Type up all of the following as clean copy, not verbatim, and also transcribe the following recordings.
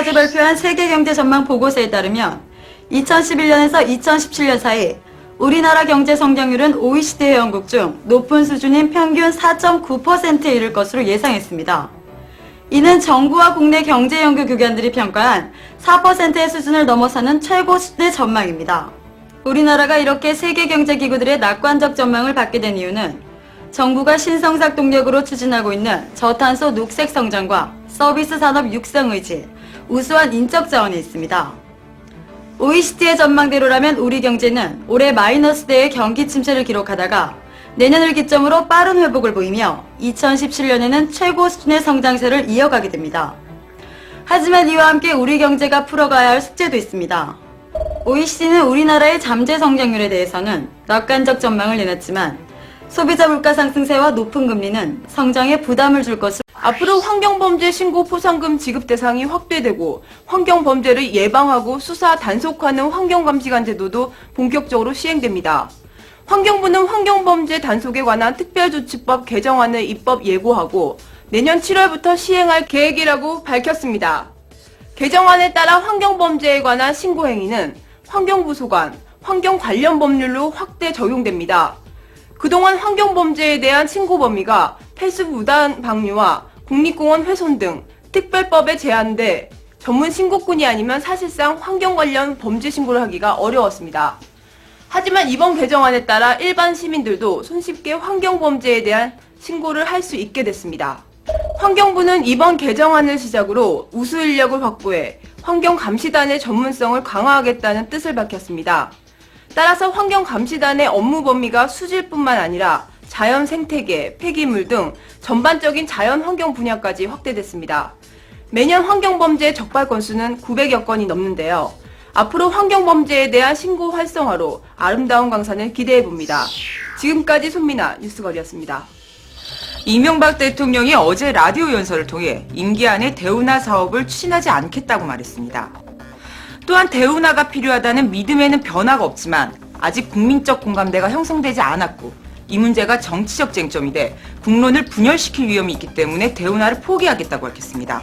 어제 발표한 세계경제 전망 보고서에 따르면 2011년에서 2017년 사이 우리나라 경제 성장률은 OECD 회원국 중 높은 수준인 평균 4.9%에 이를 것으로 예상했습니다. 이는 정부와 국내 경제연구기관들이 평가한 4%의 수준을 넘어서는 최고 수준의 전망입니다. 우리나라가 이렇게 세계경제기구들의 낙관적 전망을 받게 된 이유는 정부가 신성장 동력으로 추진하고 있는 저탄소 녹색 성장과 서비스 산업 육성 의지, 우수한 인적 자원이 있습니다. OECD의 전망대로라면 우리 경제는 올해 마이너스대의 경기 침체를 기록하다가 내년을 기점으로 빠른 회복을 보이며 2017년에는 최고 수준의 성장세를 이어가게 됩니다. 하지만 이와 함께 우리 경제가 풀어가야 할 숙제도 있습니다. OECD는 우리나라의 잠재 성장률에 대해서는 낙관적 전망을 내놨지만 소비자 물가 상승세와 높은 금리는 성장에 부담을 줄 것으로 앞으로 환경범죄 신고 포상금 지급 대상이 확대되고 환경범죄를 예방하고 수사 단속하는 환경감시관 제도도 본격적으로 시행됩니다. 환경부는 환경범죄 단속에 관한 특별조치법 개정안을 입법 예고하고 내년 7월부터 시행할 계획이라고 밝혔습니다. 개정안에 따라 환경범죄에 관한 신고행위는 환경부 소관, 환경 관련 법률로 확대 적용됩니다. 그동안 환경범죄에 대한 신고 범위가 폐수 무단 방류와 국립공원 훼손 등 특별법에 제한돼 전문 신고꾼이 아니면 사실상 환경 관련 범죄 신고를 하기가 어려웠습니다. 하지만 이번 개정안에 따라 일반 시민들도 손쉽게 환경범죄에 대한 신고를 할 수 있게 됐습니다. 환경부는 이번 개정안을 시작으로 우수 인력을 확보해 환경감시단의 전문성을 강화하겠다는 뜻을 밝혔습니다. 따라서 환경감시단의 업무 범위가 수질뿐만 아니라 자연 생태계, 폐기물 등 전반적인 자연 환경 분야까지 확대됐습니다. 매년 환경범죄 적발 건수는 900여 건이 넘는데요. 앞으로 환경범죄에 대한 신고 활성화로 아름다운 강산을 기대해봅니다. 지금까지 손민아 뉴스거리였습니다. 이명박 대통령이 어제 라디오 연설을 통해 임기 안에 대운하 사업을 추진하지 않겠다고 말했습니다. 또한 대운하가 필요하다는 믿음에는 변화가 없지만 아직 국민적 공감대가 형성되지 않았고 이 문제가 정치적 쟁점이 돼 국론을 분열시킬 위험이 있기 때문에 대운하를 포기하겠다고 밝혔습니다.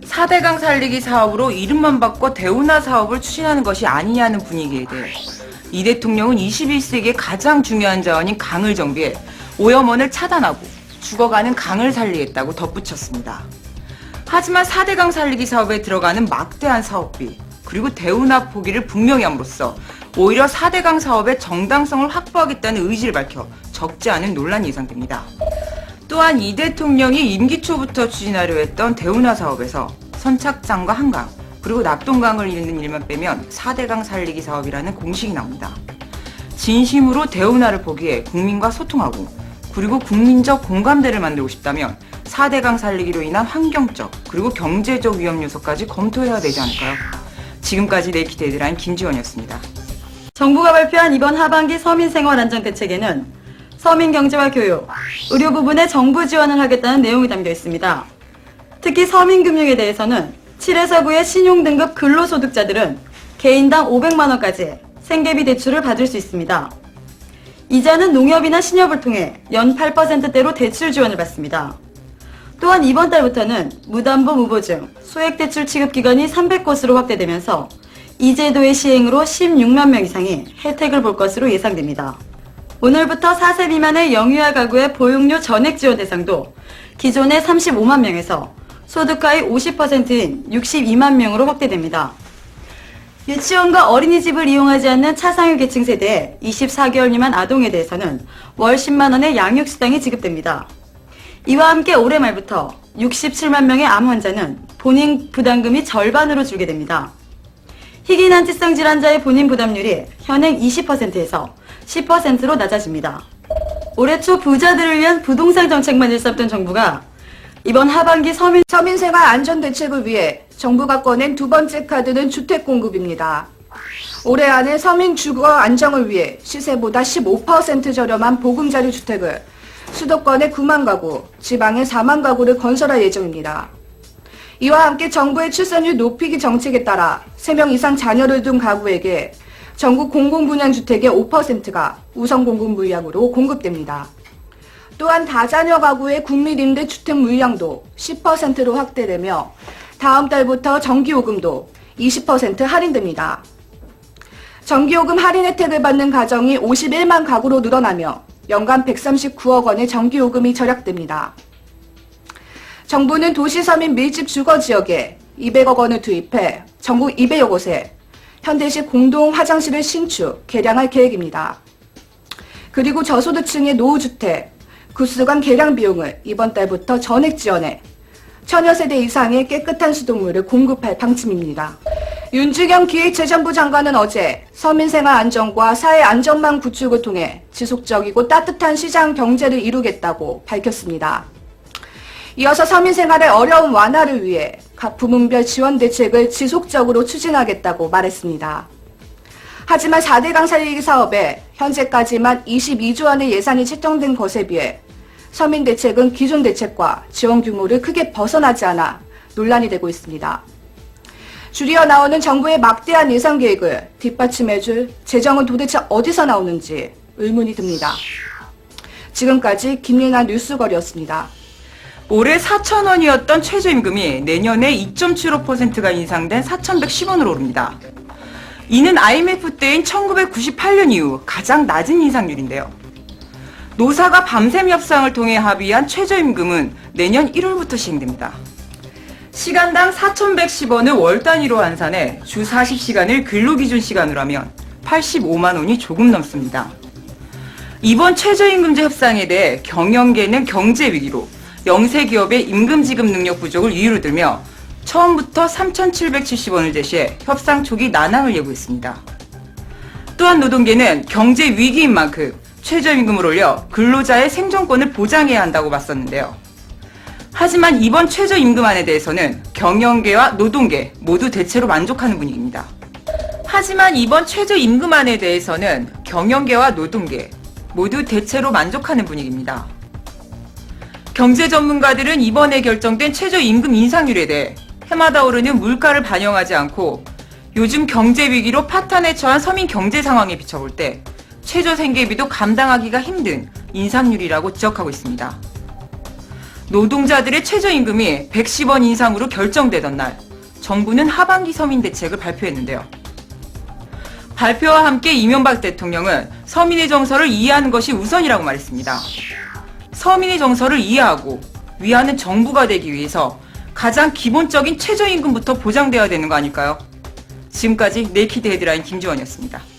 4대강 살리기 사업으로 이름만 바꿔 대운하 사업을 추진하는 것이 아니냐는 분위기에 대해 이 대통령은 21세기의 가장 중요한 자원인 강을 정비해 오염원을 차단하고 죽어가는 강을 살리겠다고 덧붙였습니다. 하지만 4대강 살리기 사업에 들어가는 막대한 사업비 그리고 대운하 포기를 분명히 함으로써 오히려 4대강 사업의 정당성을 확보하겠다는 의지를 밝혀 적지 않은 논란이 예상됩니다. 또한 이 대통령이 임기 초부터 추진하려 했던 대운하 사업에서 선착장과 한강 그리고 낙동강을 잇는 일만 빼면 4대강 살리기 사업이라는 공식이 나옵니다. 진심으로 대운하를 포기해 국민과 소통하고 그리고 국민적 공감대를 만들고 싶다면 4대강 살리기로 인한 환경적 그리고 경제적 위험 요소까지 검토해야 되지 않을까요? 지금까지 네이키드 헤드라인 김지원이었습니다. 정부가 발표한 이번 하반기 서민생활안정대책에는 서민경제와 교육, 의료 부분에 정부 지원을 하겠다는 내용이 담겨 있습니다. 특히 서민금융에 대해서는 7에서 9의 신용등급 근로소득자들은 개인당 500만 원까지 생계비 대출을 받을 수 있습니다. 이자는 농협이나 신협을 통해 연 8%대로 대출 지원을 받습니다. 또한 이번 달부터는 무담보 무보증, 소액대출 취급기간이 300곳으로 확대되면서 이 제도의 시행으로 16만 명 이상이 혜택을 볼 것으로 예상됩니다. 오늘부터 4세 미만의 영유아 가구의 보육료 전액 지원 대상도 기존의 35만 명에서 소득하위 50%인 62만 명으로 확대됩니다. 유치원과 어린이집을 이용하지 않는 차상위 계층 세대의 24개월 미만 아동에 대해서는 월 10만 원의 양육수당이 지급됩니다. 이와 함께 올해 말부터 67만 명의 암 환자는 본인 부담금이 절반으로 줄게 됩니다. 희귀난치성 질환자의 본인 부담률이 현행 20%에서 10%로 낮아집니다. 올해 초 부자들을 위한 부동산 정책만 일삼던 정부가 이번 하반기 서민생활 안전대책을 위해 정부가 꺼낸 두 번째 카드는 주택 공급입니다. 올해 안에 서민 주거 안정을 위해 시세보다 15% 저렴한 보금자리 주택을 수도권에 9만 가구, 지방에 4만 가구를 건설할 예정입니다. 이와 함께 정부의 출산율 높이기 정책에 따라 3명 이상 자녀를 둔 가구에게 전국 공공분양주택의 5%가 우선 공급 물량으로 공급됩니다. 또한 다자녀 가구의 국민임대주택 물량도 10%로 확대되며 다음 달부터 전기요금도 20% 할인됩니다. 전기요금 할인 혜택을 받는 가정이 51만 가구로 늘어나며 연간 139억 원의 전기요금이 절약됩니다. 정부는 도시 서민 밀집 주거 지역에 200억 원을 투입해 전국 200여 곳에 현대식 공동 화장실을 신축, 개량할 계획입니다. 그리고 저소득층의 노후주택, 구수관 개량 비용을 이번 달부터 전액 지원해 처녀 세대 이상의 깨끗한 수돗물을 공급할 방침입니다. 윤주경 기획재정부 장관은 어제 서민생활 안정과 사회 안전망 구축을 통해 지속적이고 따뜻한 시장 경제를 이루겠다고 밝혔습니다. 이어서 서민생활의 어려움 완화를 위해 각 부문별 지원 대책을 지속적으로 추진하겠다고 말했습니다. 하지만 4대강 살리기 사업에 현재까지만 22조 원의 예산이 책정된 것에 비해 서민 대책은 기존 대책과 지원 규모를 크게 벗어나지 않아 논란이 되고 있습니다. 줄이어 나오는 정부의 막대한 예산 계획을 뒷받침해줄 재정은 도대체 어디서 나오는지 의문이 듭니다. 지금까지 김예나 뉴스거리였습니다. 올해 4,000원이었던 최저임금이 내년에 2.75%가 인상된 4,110원으로 오릅니다. 이는 IMF 때인 1998년 이후 가장 낮은 인상률인데요. 노사가 밤샘 협상을 통해 합의한 최저임금은 내년 1월부터 시행됩니다. 시간당 4,110원을 월 단위로 환산해 주 40시간을 근로기준 시간으로 하면 85만 원이 조금 넘습니다. 이번 최저임금제 협상에 대해 경영계는 경제 위기로 영세기업의 임금 지급 능력 부족을 이유로 들며 처음부터 3,770원을 제시해 협상 초기 난항을 예고했습니다. 또한 노동계는 경제 위기인 만큼 최저임금을 올려 근로자의 생존권을 보장해야 한다고 맞섰는데요. 하지만 이번 최저임금안에 대해서는 경영계와 노동계 모두 대체로 만족하는 분위기입니다. 하지만 이번 최저임금안에 대해서는 경영계와 노동계 모두 대체로 만족하는 분위기입니다. 경제 전문가들은 이번에 결정된 최저임금 인상률에 대해 해마다 오르는 물가를 반영하지 않고 요즘 경제 위기로 파탄에 처한 서민 경제 상황에 비춰볼 때 최저 생계비도 감당하기가 힘든 인상률이라고 지적하고 있습니다. 노동자들의 최저임금이 110원 인상으로 결정되던 날, 정부는 하반기 서민 대책을 발표했는데요. 발표와 함께 이명박 대통령은 서민의 정서를 이해하는 것이 우선이라고 말했습니다. 서민의 정서를 이해하고 위하는 정부가 되기 위해서 가장 기본적인 최저임금부터 보장되어야 되는 거 아닐까요? 지금까지 네이키드 헤드라인 김지원이었습니다.